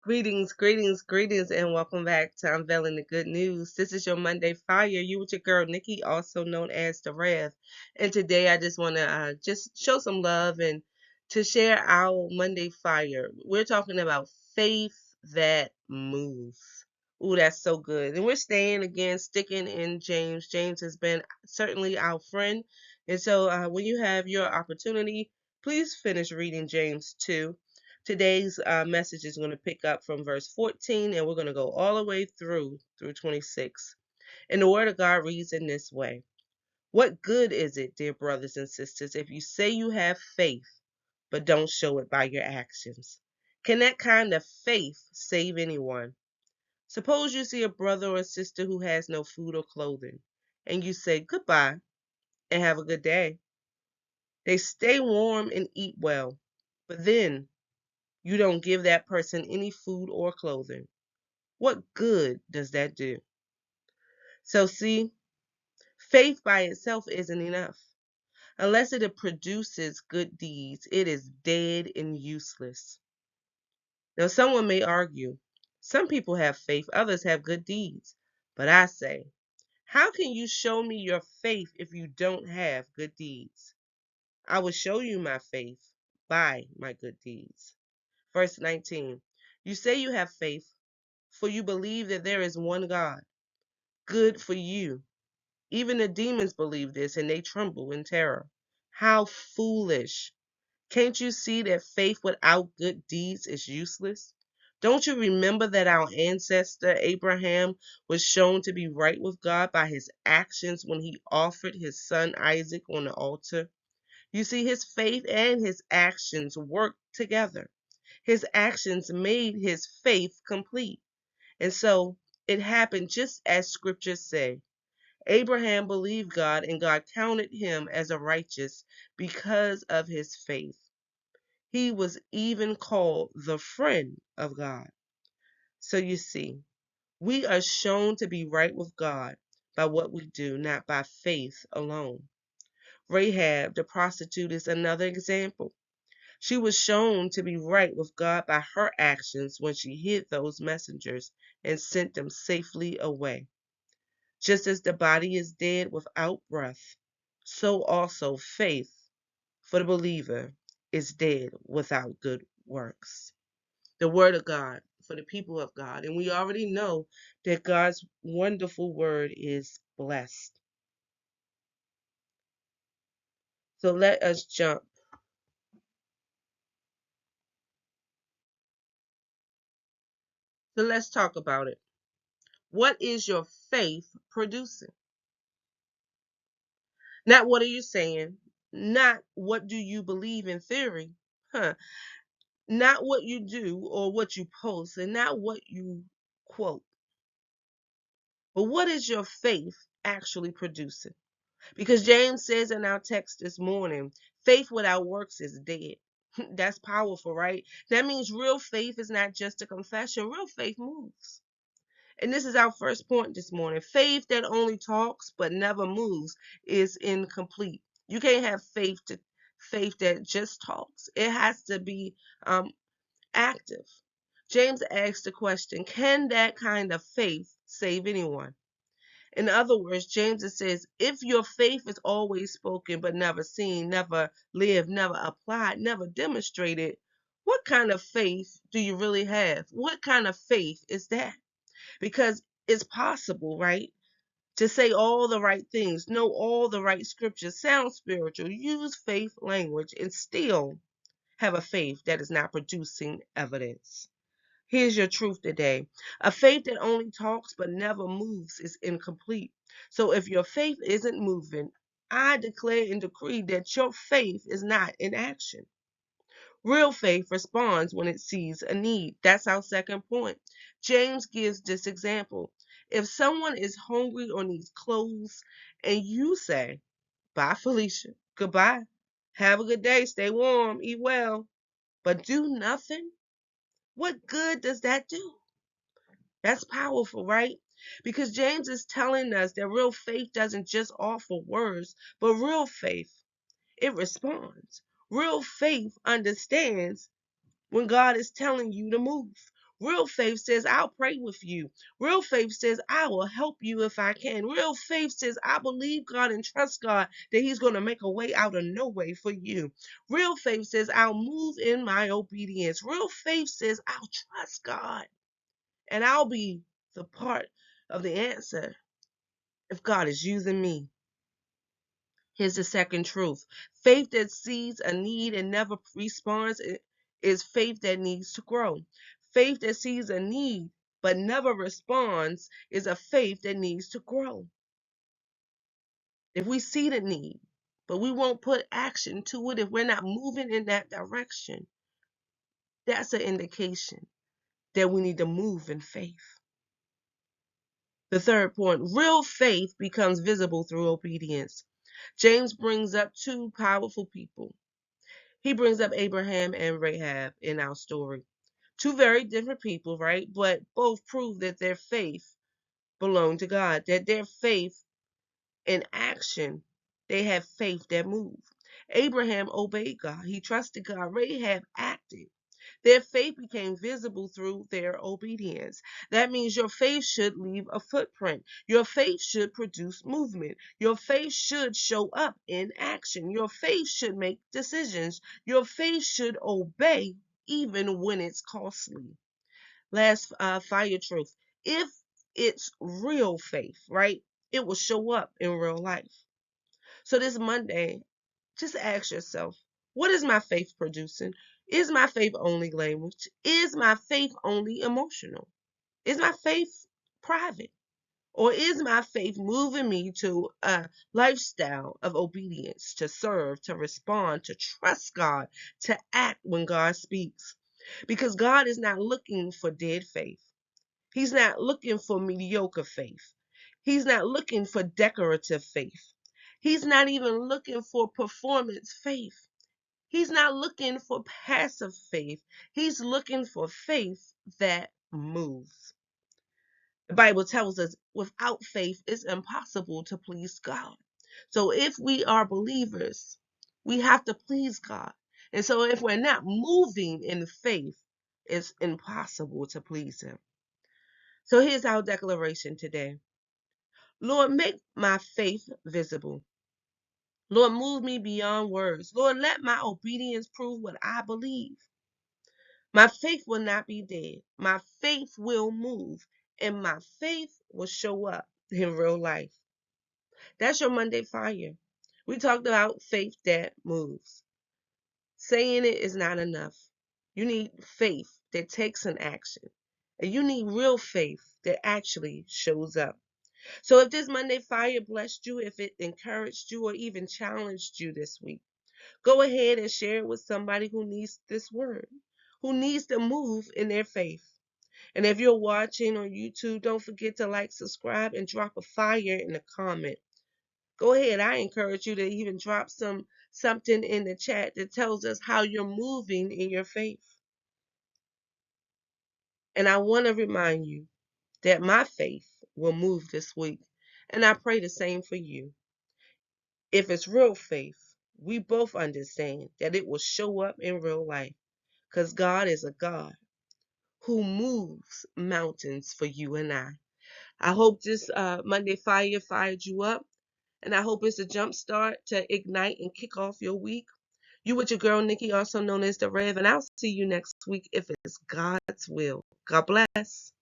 Greetings, greetings, greetings, and welcome back to Unveiling the Good News. This is your Monday Fire. You with your girl Nikki, also known as the Rev. And today I just want to just show some love and to share our Monday Fire. We're talking about faith that moves. Ooh, that's so good. And we're sticking in James. James has been certainly our friend. And so when you have your opportunity, please finish reading James 2. Today's message is going to pick up from verse 14 and we're going to go all the way through 26. And the word of God reads in this way. What good is it, dear brothers and sisters, if you say you have faith but don't show it by your actions? Can that kind of faith save anyone? Suppose you see a brother or sister who has no food or clothing and you say goodbye and have a good day. They stay warm and eat well, but then you don't give that person any food or clothing. What good does that do? So see, faith by itself isn't enough. Unless it produces good deeds, it is dead and useless. Now someone may argue, some people have faith, others have good deeds. But I say, how can you show me your faith if you don't have good deeds? I will show you my faith by my good deeds. Verse 19, you say you have faith, for you believe that there is one God. Good for you. Even the demons believe this and they tremble in terror. How foolish. Can't you see that faith without good deeds is useless? Don't you remember that our ancestor Abraham was shown to be right with God by his actions when he offered his son Isaac on the altar? You see, his faith and his actions worked together. His actions made his faith complete. And so it happened just as scriptures say. Abraham believed God and God counted him as a righteous because of his faith. He was even called the friend of God. So you see, we are shown to be right with God by what we do, not by faith alone. Rahab, the prostitute, is another example. She was shown to be right with God by her actions when she hid those messengers and sent them safely away. Just as the body is dead without breath, so also faith for the believer is dead without good works. The word of God for the people of God. And we already know that God's wonderful word is blessed. So let us jump. So let's talk about it. What is your faith producing? Not what are you saying? Not what do you believe in theory? Huh. Not what you do or what you post, and not what you quote. But what is your faith actually producing? Because James says in our text this morning, faith without works is dead. That's powerful, right? That means real faith is not just a confession. Real faith moves. And this is our first point this morning. Faith that only talks but never moves is incomplete. You can't have faith that just talks. It has to be active. James asks the question, can that kind of faith save anyone? In other words, James says, if your faith is always spoken but never seen, never lived, never applied, never demonstrated, what kind of faith do you really have? What kind of faith is that? Because it's possible, right? To say all the right things, know all the right scriptures, sound spiritual, use faith language, and still have a faith that is not producing evidence. Here's your truth today. A faith that only talks but never moves is incomplete. So if your faith isn't moving, I declare and decree that your faith is not in action. Real faith responds when it sees a need. That's our second point. James gives this example. If someone is hungry or needs clothes and you say, bye, Felicia, goodbye, have a good day, stay warm, eat well, but do nothing, what good does that do? That's powerful, right? Because James is telling us that real faith doesn't just offer words, but real faith, it responds. Real faith understands when God is telling you to move. Real faith says, I'll pray with you. Real faith says, I will help you if I can. Real faith says, I believe God and trust God that He's going to make a way out of no way for you. Real faith says, I'll move in my obedience. Real faith says, I'll trust God and I'll be the part of the answer if God is using me. Here's the second truth. Faith that sees a need and never responds is faith that needs to grow. Faith that sees a need but never responds is a faith that needs to grow. If we see the need, but we won't put action to it, if we're not moving in that direction, that's an indication that we need to move in faith. The third point, real faith becomes visible through obedience. James brings up two powerful people. He brings up Abraham and Rahab in our story. Two very different people, right? But both prove that their faith belonged to God, that their faith in action, they have faith that moved. Abraham obeyed God. He trusted God. Rahab acted. Their faith became visible through their obedience. That means your faith should leave a footprint. Your faith should produce movement. Your faith should show up in action. Your faith should make decisions. Your faith should obey even when it's costly. Last fire truth. If it's real faith, right, it will show up in real life. So this Monday, just ask yourself, what is my faith producing? Is my faith only language? Is my faith only emotional? Is my faith private? Or is my faith moving me to a lifestyle of obedience, to serve, to respond, to trust God, to act when God speaks? Because God is not looking for dead faith. He's not looking for mediocre faith. He's not looking for decorative faith. He's not even looking for performance faith. He's not looking for passive faith. He's looking for faith that moves. The Bible tells us without faith, it's impossible to please God. So if we are believers, we have to please God. And so if we're not moving in faith, it's impossible to please Him. So here's our declaration today. Lord, make my faith visible. Lord, move me beyond words. Lord, let my obedience prove what I believe. My faith will not be dead. My faith will move, and my faith will show up in real life. That's your Monday fire. We talked about faith that moves. Saying it is not enough. You need faith that takes an action. And you need real faith that actually shows up. So if this Monday fire blessed you, if it encouraged you or even challenged you this week, go ahead and share it with somebody who needs this word, who needs to move in their faith. And if you're watching on YouTube, don't forget to like, subscribe, and drop a fire in the comment. Go ahead. I encourage you to even drop something in the chat that tells us how you're moving in your faith. And I want to remind you that my faith will move this week. And I pray the same for you. If it's real faith, we both understand that it will show up in real life because God is a God who moves mountains for you and I. I hope this Monday fire fired you up, and I hope it's a jump start to ignite and kick off your week. You with your girl, Nikki, also known as The Rev, and I'll see you next week if it's God's will. God bless.